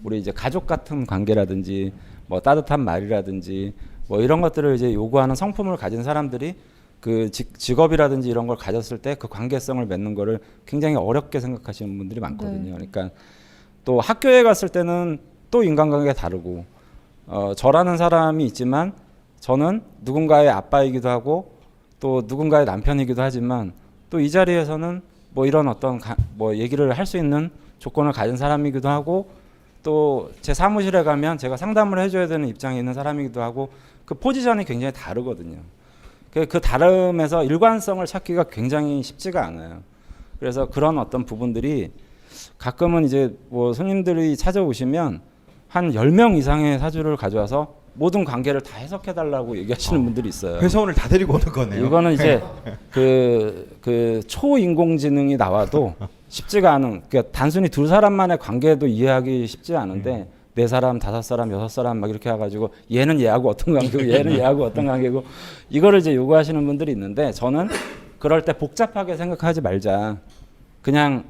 우리 이제 가족 같은 관계라든지 뭐 따뜻한 말이라든지 뭐 이런 것들을 이제 요구하는 성품을 가진 사람들이 그 직업이라든지 이런 걸 가졌을 때 그 관계성을 맺는 거를 굉장히 어렵게 생각하시는 분들이 많거든요. 그러니까 또 학교에 갔을 때는 또 인간관계가 다르고 저라는 사람이 있지만 저는 누군가의 아빠이기도 하고 또 누군가의 남편이기도 하지만 또 이 자리에서는 뭐 이런 어떤 뭐 얘기를 할 수 있는 조건을 가진 사람이기도 하고 또 제 사무실에 가면 제가 상담을 해줘야 되는 입장에 있는 사람이기도 하고 그 포지션이 굉장히 다르거든요. 그 다름에서 일관성을 찾기가 굉장히 쉽지가 않아요. 그래서 그런 어떤 부분들이 가끔은 이제 뭐 손님들이 찾아오시면 한 10명 이상의 사주를 가져와서 모든 관계를 다 해석해달라고 얘기하시는 분들이 있어요. 회사원을 다 데리고 오는 거네요. 이거는 이제 그 초인공지능이 나와도 쉽지가 않은, 그러니까 단순히 두 사람만의 관계도 이해하기 쉽지 않은데 네 사람, 다섯 사람, 여섯 사람 막 이렇게 해가지고 얘는 얘하고 어떤 관계고 얘는 얘하고 어떤 관계고 이거를 이제 요구하시는 분들이 있는데 저는 그럴 때 복잡하게 생각하지 말자. 그냥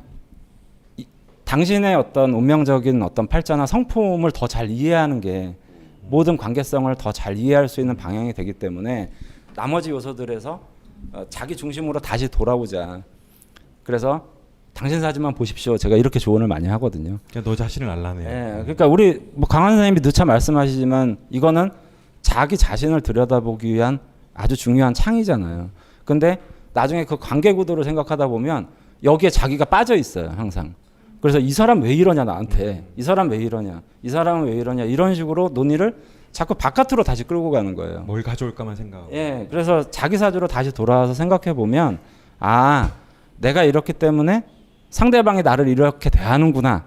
당신의 어떤 운명적인 어떤 팔자나 성품을 더 잘 이해하는 게 모든 관계성을 더 잘 이해할 수 있는 방향이 되기 때문에 나머지 요소들에서 자기 중심으로 다시 돌아오자. 그래서 당신 사진만 보십시오. 제가 이렇게 조언을 많이 하거든요. 그냥 너 자신을 알라네. 예, 그러니까 우리 뭐 강한 선생님이 누차 말씀하시지만 이거는 자기 자신을 들여다보기 위한 아주 중요한 창이잖아요. 근데 나중에 그 관계 구도를 생각하다 보면 여기에 자기가 빠져 있어요, 항상. 그래서 이 사람 왜 이러냐 나한테, 이 사람 왜 이러냐, 이 사람은 왜 이러냐 이런 식으로 논의를 자꾸 바깥으로 다시 끌고 가는 거예요. 뭘 가져올까만 생각하고. 예, 그래서 자기 사주로 다시 돌아와서 생각해 보면 아, 내가 이렇기 때문에 상대방이 나를 이렇게 대하는구나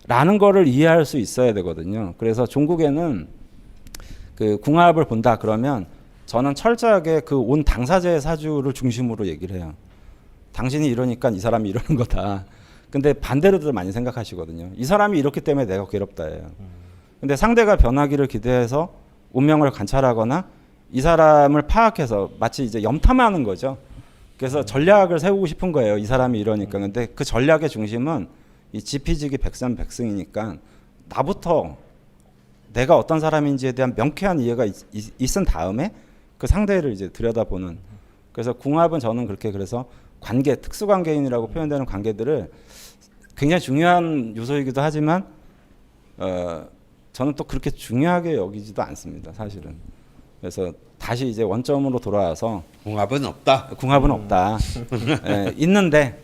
라는 거를 이해할 수 있어야 되거든요. 그래서 종국에는 그 궁합을 본다 그러면 저는 철저하게 그 온 당사자의 사주를 중심으로 얘기를 해요. 당신이 이러니까 이 사람이 이러는 거다. 근데 반대로도 많이 생각하시거든요. 이 사람이 이렇기 때문에 내가 괴롭다예요. 근데 상대가 변하기를 기대해서 운명을 관찰하거나 이 사람을 파악해서 마치 이제 염탐하는 거죠. 그래서 전략을 세우고 싶은 거예요. 이 사람이 이러니까. 근데 그 전략의 중심은 이 지피지기 백전백승이니까 나부터 내가 어떤 사람인지에 대한 명쾌한 이해가 있은 다음에 그 상대를 이제 들여다보는. 그래서 궁합은 저는 그렇게 그래서 관계, 특수관계인이라고 표현되는 관계들을 굉장히 중요한 요소이기도 하지만 저는 또 그렇게 중요하게 여기지도 않습니다. 사실은. 그래서 다시 이제 원점으로 돌아와서 궁합은 없다. 궁합은 없다. 예, 있는데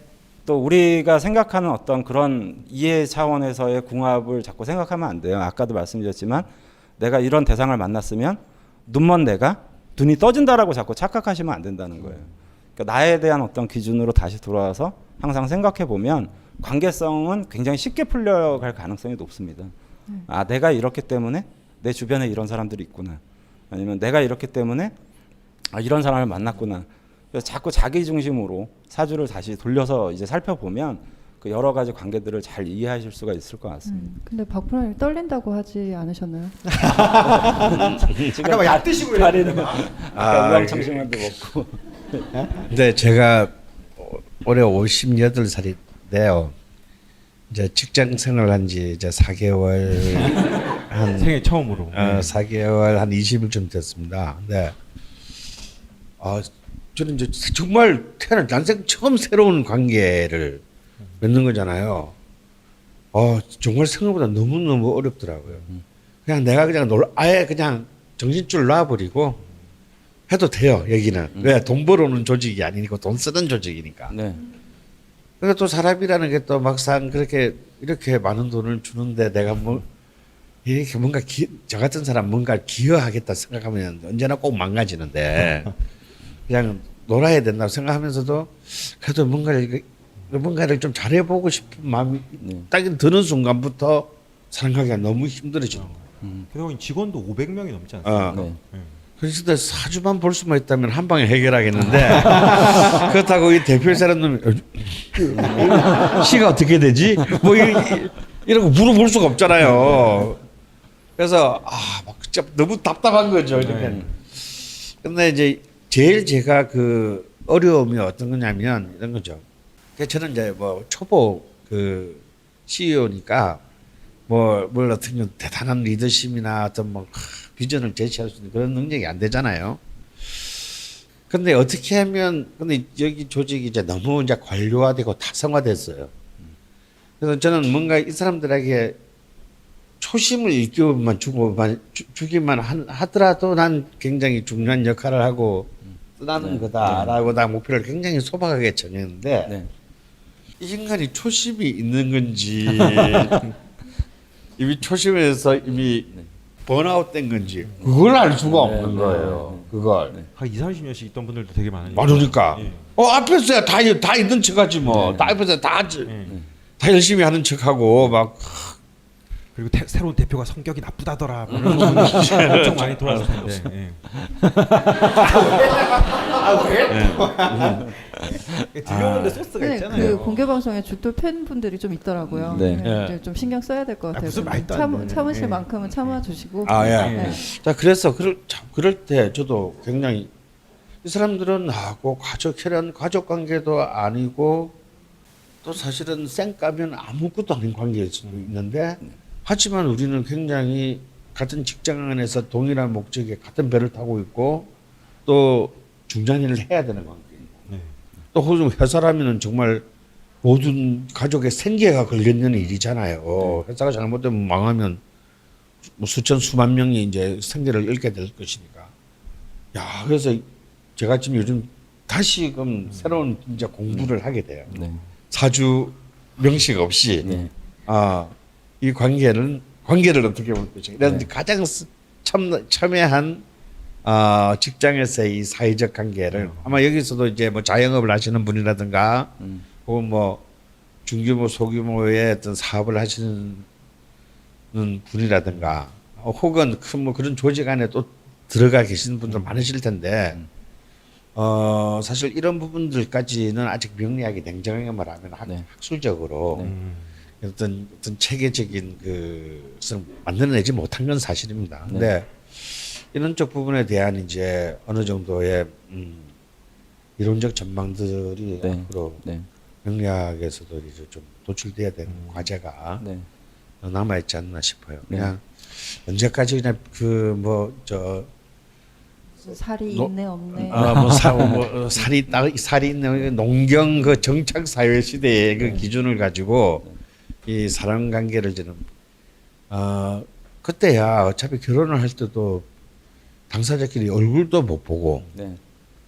또 우리가 생각하는 어떤 그런 이해 차원에서의 궁합을 자꾸 생각하면 안 돼요. 아까도 말씀드렸지만 내가 이런 대상을 만났으면 눈먼 내가 눈이 떠진다라고 자꾸 착각하시면 안 된다는 거예요. 그러니까 나에 대한 어떤 기준으로 다시 돌아와서 항상 생각해 보면 관계성은 굉장히 쉽게 풀려갈 가능성이 높습니다. 아, 내가 이렇기 때문에 내 주변에 이런 사람들이 있구나. 아니면 내가 이렇기 때문에 아, 이런 사람을 만났구나. 그래서 자꾸 자기 중심으로 사주를 다시 돌려서 이제 살펴보면 그 여러 가지 관계들을 잘 이해하실 수가 있을 것 같습니다. 근데 박프로님 떨린다고 하지 않으셨나요? 아까 약 드시고 다리는 아까 아, 우황청심환도 먹고. 근데 제가 올해 58살인데요. 이제 직장 생활한 지 이제 4개월 한 생애 처음으로. 4개월 한 20일쯤 됐습니다. 근데 저는 이제 정말 태어난 난생 처음 새로운 관계를 맺는 거잖아요. 정말 생각보다 너무너무 어렵더라고요. 그냥 내가 그냥 아예 그냥 정신줄 놔버리고 해도 돼요, 여기는. 왜? 돈 벌어오는 조직이 아니고 돈 쓰는 조직이니까. 네. 그러니까 또 사람이라는 게 또 막상 그렇게 이렇게 많은 돈을 주는데 내가 뭐 이렇게 뭔가 저 같은 사람 뭔가 기여하겠다 생각하면 언제나 꼭 망가지는데 그냥 놀아야 된다고 생각하면서도 그래도 뭔가를 좀 잘해보고 싶은 마음이 딱 드는 순간부터 사랑하기가 너무 힘들어지는 거예요. 그래서 직원도 500명이 넘지 않습니까? 네. 그래서 사주만 볼 수만 있다면 한 방에 해결하겠는데 그렇다고 이 대표의 사람들은 시가 어떻게 되지? 뭐 이런 거 물어볼 수가 없잖아요. 그래서 막 진짜 너무 답답한 거죠. 이렇게. 근데 이제 제일 제가 그 어려움이 어떤 거냐면 이런 거죠. 저는 이제 뭐 초보 그 CEO니까 뭘 어떤 건 대단한 리더십이나 어떤 뭐 비전을 제시할 수 있는 그런 능력이 안 되잖아요. 근데 어떻게 하면 근데 여기 조직이 이제 너무 이제 관료화되고 타성화됐어요. 그래서 저는 뭔가 이 사람들에게 초심을 일깨워만 주기만 하더라도 난 굉장히 중요한 역할을 하고 쓰라는 거다라고 나 목표를 굉장히 소박하게 정했는데 네. 이 인간이 초심이 있는 건지 이미 초심에서 이미 번아웃 된 건지 그걸 알 수가 없는 거예요. 그걸. 한 20-30년씩 있던 분들도 되게 많으니까. 많으니까. 예. 앞에서야 다 있는 척하지 뭐. 다 앞에서 다 열심히 하는 척하고 막. 그리고 새로운 대표가 성격이 나쁘다더라. 뭐 이런 부분이 엄청 많이 돌아왔을 텐데. 들려오는데 소스가 네, 있잖아요. 그 공개 방송에 죽돌 팬분들이 좀 있더라고요. 네. 이제 좀 신경 써야 될 것 같아요. 무슨 말도 안 되네. 참으실 예. 만큼은 참아주시고. 예. 자, 그래서 그럴 때 저도 굉장히 이 사람들은 꼭 가족 관계도 아니고 또 사실은 쌩까면 아무것도 아닌 관계일 수도 있는데 하지만 우리는 굉장히 같은 직장 안에서 동일한 목적에 같은 배를 타고 있고 또 중장년을 해야 되는 관계이고 네. 또 혹은 회사라면은 정말 모든 가족의 생계가 걸려있는 일이잖아요. 회사가 잘못되면 망하면 뭐 수천 수만 명이 이제 생계를 잃게 될 것이니까. 야, 그래서 제가 지금 요즘 다시금 새로운 이제 공부를 하게 돼요. 네. 사주 명식 없이 네. 이 관계를 어떻게 볼 것인가. 이런 네. 가장 첨예한 직장에서의 이 사회적 관계를 아마 여기서도 이제 뭐 자영업을 하시는 분이라든가 혹은 뭐 중규모 소규모의 어떤 사업을 하시는 분이라든가 혹은 큰 뭐 그런 조직 안에 또 들어가 계시는 분들 많으실 텐데 사실 이런 부분들까지는 아직 명리학이 냉정하게 말하면 네. 학술적으로 네. 어떤 체계적인 것을 만들어내지 못한 건 사실입니다. 근데 이런 쪽 부분에 대한 이제 어느 정도의 이론적 전망들이 네. 앞으로 네. 명리학에서도 이제 좀 도출돼야 되는 과제가 네. 남아 있지 않나 싶어요. 네. 그냥 언제까지 그냥 살이 노- 있네 없네. 살이 있는 농경 그 정착 사회 시대의 그 기준을 가지고 이 사람 관계를 저는 그때야 어차피 결혼을 할 때도 당사자끼리 얼굴도 못 보고 네.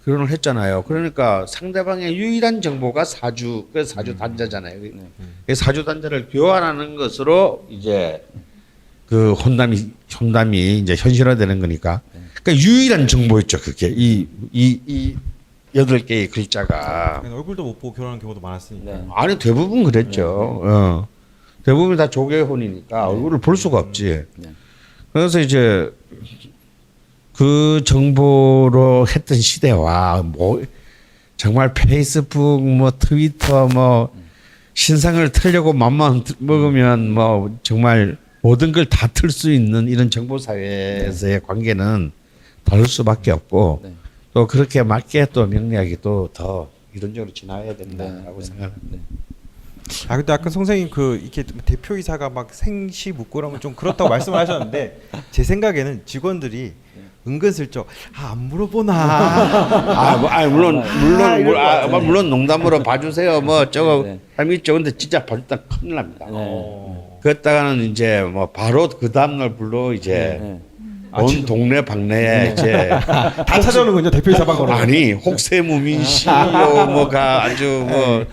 결혼을 했잖아요. 그러니까 상대방의 유일한 정보가 사주, 그 사주 단자잖아요. 그 사주 단자를 교환하는 것으로 이제 그 혼담이 이제 현실화되는 거니까. 그러니까 유일한 정보였죠. 그게 이 8개의 글자가. 얼굴도 못 보고 결혼하는 경우도 많았으니까. 네. 아니 대부분 그랬죠. 대부분 다 조개혼이니까 얼굴을 볼 수가 없지. 네. 그래서 이제 그 정보로 했던 시대와 뭐 정말 페이스북 뭐 트위터 뭐 신상을 틀려고 맘만 먹으면 뭐 정말 모든 걸 다 틀 수 있는 이런 정보 사회에서의 관계는 다를 수밖에 없고 네. 또 그렇게 맞게 또 명리학이 또 더 이론적으로 지나야 된다라고 네. 생각합니다. 네. 아 근데 아까 선생님 그 이렇게 대표이사가 막 생시 묻고 그러면 좀 그렇다고 말씀을 하셨는데 제 생각에는 직원들이 은근슬쩍 안 물어보나. 물론 농담으로 봐주세요. 뭐 저거 네. 삶이 있죠. 근데 진짜 봐줬다 큰일 납니다. 네. 그랬다가는 이제 뭐 바로 그 다음날 불러 이제 네. 온 동네 방네에 이제 다 찾아오는군요 대표이사 방으로. 아니 혹세무민 CEO 뭐가 아주 뭐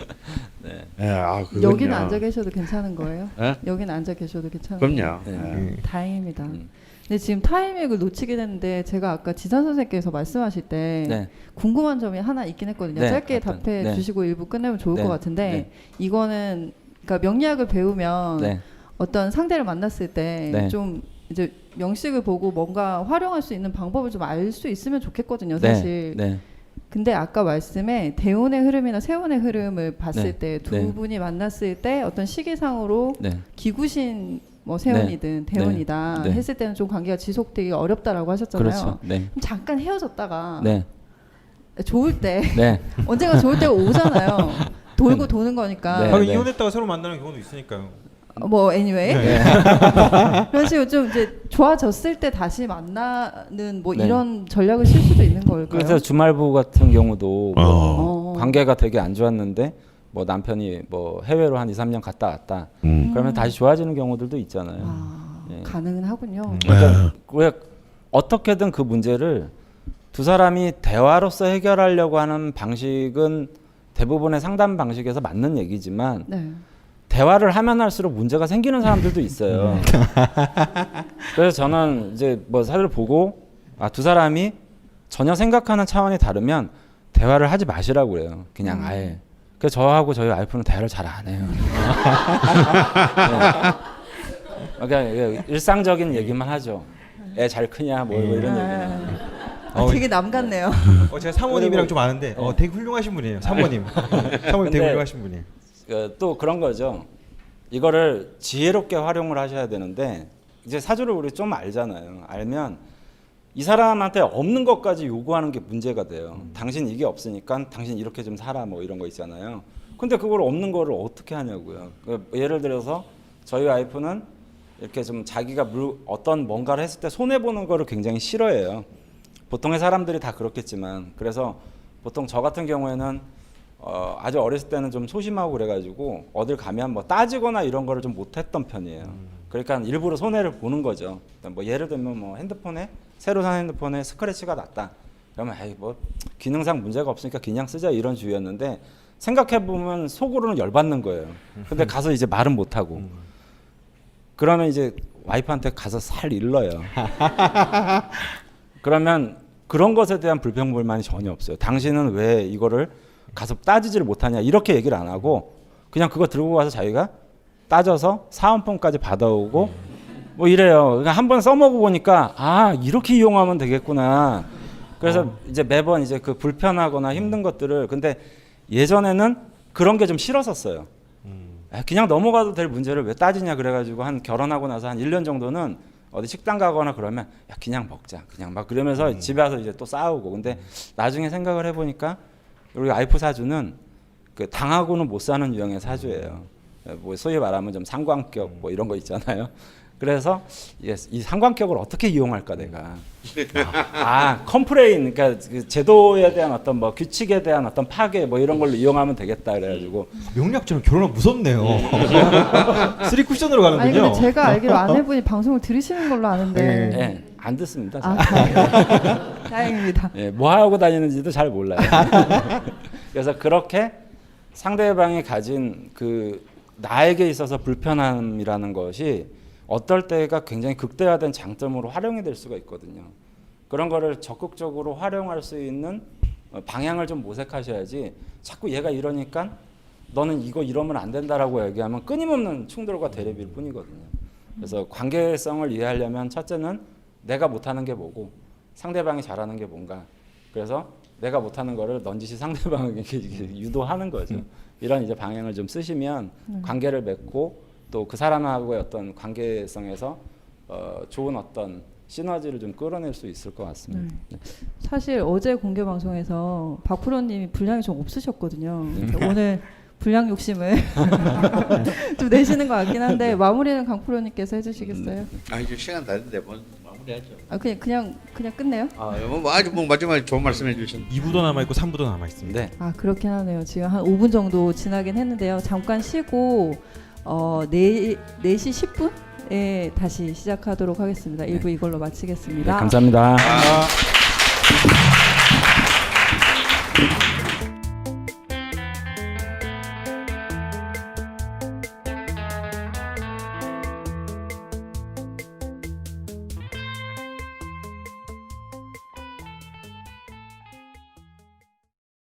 예, 그건요. 여기는 앉아 계셔도 괜찮은 거예요? 예? 여기는 앉아 계셔도 괜찮은 거예요? 그럼요. 네. 예. 다행입니다. 근데 지금 타이밍을 놓치게 됐는데 제가 아까 지산 선생님께서 말씀하실 때 네. 궁금한 점이 하나 있긴 했거든요. 네, 짧게 어떤, 답해 네. 주시고 일부 끝내면 좋을 네, 것 같은데 네. 이거는 그러니까 명리학을 배우면 네. 어떤 상대를 만났을 때 네. 좀 이제 명식을 보고 뭔가 활용할 수 있는 방법을 좀 알 수 있으면 좋겠거든요, 네. 사실. 네. 근데 아까 말씀에 대운의 흐름이나 세운의 흐름을 봤을 네. 때 두 네. 분이 만났을 때 어떤 시기상으로 네. 기구신 뭐 세운이든 네. 대운이다 네. 했을 때는 좀 관계가 지속되기 어렵다라고 하셨잖아요. 그렇죠. 네. 그럼 잠깐 헤어졌다가 네. 좋을 때 네. 언젠가 좋을 때가 오잖아요. 돌고 도는 거니까. 네. 하긴 이혼했다가 새로 만나는 경우도 있으니까요. 뭐 anyway 네. 그런 식으로 좀 이제 좋아졌을 때 다시 만나는 뭐 네. 이런 전략을 쓸 수도 있는 걸까요? 그래서 주말부 같은 경우도 뭐 어. 관계가 되게 안 좋았는데 뭐 남편이 뭐 해외로 한 2, 3년 갔다 왔다. 음. 그러면 다시 좋아지는 경우들도 있잖아요. 아, 예. 가능은 하군요. 그러니까 왜 어떻게든 그 문제를 두 사람이 대화로서 해결하려고 하는 방식은 대부분의 상담 방식에서 맞는 얘기지만 네. 대화를 하면 할수록 문제가 생기는 사람들도 있어요. 그래서 저는 이제 뭐 사실 보고 두 사람이 전혀 생각하는 차원이 다르면 대화를 하지 마시라고 그래요. 그냥 아예. 그래서 저하고 저희 와이프는 대화를 잘 안 해요. 네. 그러니까 일상적인 얘기만 하죠. 애 잘 크냐 뭐 이런 얘기. 되게 남 같네요. 제가 사모님이랑 좀 아는데 되게 훌륭하신 분이에요. 사모님. 사모님 되게 근데 훌륭하신 분이에요. 또 그런 거죠. 이거를 지혜롭게 활용을 하셔야 되는데 이제 사주를 우리 좀 알잖아요. 알면 이 사람한테 없는 것까지 요구하는 게 문제가 돼요. 당신 이게 없으니까 당신 이렇게 좀 살아 뭐 이런 거 있잖아요. 근데 그걸 없는 거를 어떻게 하냐고요. 예를 들어서 저희 와이프는 이렇게 좀 자기가 어떤 뭔가를 했을 때 손해 보는 거를 굉장히 싫어해요. 보통의 사람들이 다 그렇겠지만, 그래서 보통 저 같은 경우에는 아주 어렸을 때는 좀 소심하고 그래가지고 어딜 가면 뭐 따지거나 이런 거를 좀 못했던 편이에요. 그러니까 일부러 손해를 보는 거죠. 뭐 예를 들면 뭐 핸드폰에 새로 산 핸드폰에 스크래치가 났다. 그러면 에이 뭐 기능상 문제가 없으니까 그냥 쓰자 이런 주의였는데, 생각해 보면 속으로는 열받는 거예요. 근데 가서 이제 말은 못 하고 그러면 이제 와이프한테 가서 살 일러요. 그러면 그런 것에 대한 불평불만이 전혀 없어요. 당신은 왜 이거를 가서 따지지를 못하냐 이렇게 얘기를 안 하고 그냥 그거 들고 가서 자기가 따져서 사은품까지 받아오고 뭐 이래요. 그러니까 한번 써먹어 보니까 아 이렇게 이용하면 되겠구나. 그래서 이제 매번 이제 그 불편하거나 힘든 것들을, 근데 예전에는 그런 게 좀 싫었었어요. 그냥 넘어가도 될 문제를 왜 따지냐 그래가지고 한 결혼하고 나서 한 1년 정도는 어디 식당 가거나 그러면 야 그냥 먹자 그냥 막 그러면서 집에 와서 이제 또 싸우고. 근데 나중에 생각을 해보니까 우리 와이프 사주는 그 당하고는 못 사는 유형의 사주예요. 뭐 소위 말하면 좀 상관격 뭐 이런 거 있잖아요. 그래서 이 상관격을 어떻게 이용할까 내가. 컴플레인, 그러니까 그 제도에 대한 어떤 뭐 규칙에 대한 어떤 파괴 뭐 이런 걸로 이용하면 되겠다 그래가지고. 명리학처럼 결혼은 무섭네요. 쓰리 쿠션으로 아니 가는군요. 근데 제가 알기로 아내분이 방송을 들으시는 걸로 아는데. 네, 안 듣습니다. 아, 다행입니다. 뭐 하고 다니는지도 잘 몰라요. 그래서 그렇게 상대방이 가진 그 나에게 있어서 불편함이라는 것이 어떨 때가 굉장히 극대화된 장점으로 활용이 될 수가 있거든요. 그런 거를 적극적으로 활용할 수 있는 방향을 좀 모색하셔야지, 자꾸 얘가 이러니까 너는 이거 이러면 안 된다라고 얘기하면 끊임없는 충돌과 대립일 뿐이거든요. 그래서 관계성을 이해하려면 첫째는 내가 못하는 게 뭐고 상대방이 잘하는 게 뭔가, 그래서 내가 못하는 거를 넌지시 상대방에게 유도하는 거죠. 이런 이제 방향을 좀 쓰시면 관계를 맺고 또 그 사람하고의 어떤 관계성에서 좋은 어떤 시너지를 좀 끌어낼 수 있을 것 같습니다. 사실 어제 공개 방송에서 박 프로님이 분량이 좀 없으셨거든요. 오늘 분량 욕심을 좀 내시는 것 같긴 한데 마무리는 강 프로님께서 해주시겠어요? 이제 시간 다 됐는데 뭐 마무리하죠. 그냥 끝내요? 아주 뭐 마지막에 좋은 말씀해 주셨는데 2부도 남아 있고 3부도 남아 있습니다. 네. 그렇긴 하네요. 지금 한 5분 정도 지나긴 했는데요. 잠깐 쉬고 4시 10분에 다시 시작하도록 하겠습니다. 1부 이걸로 마치겠습니다. 네, 감사합니다.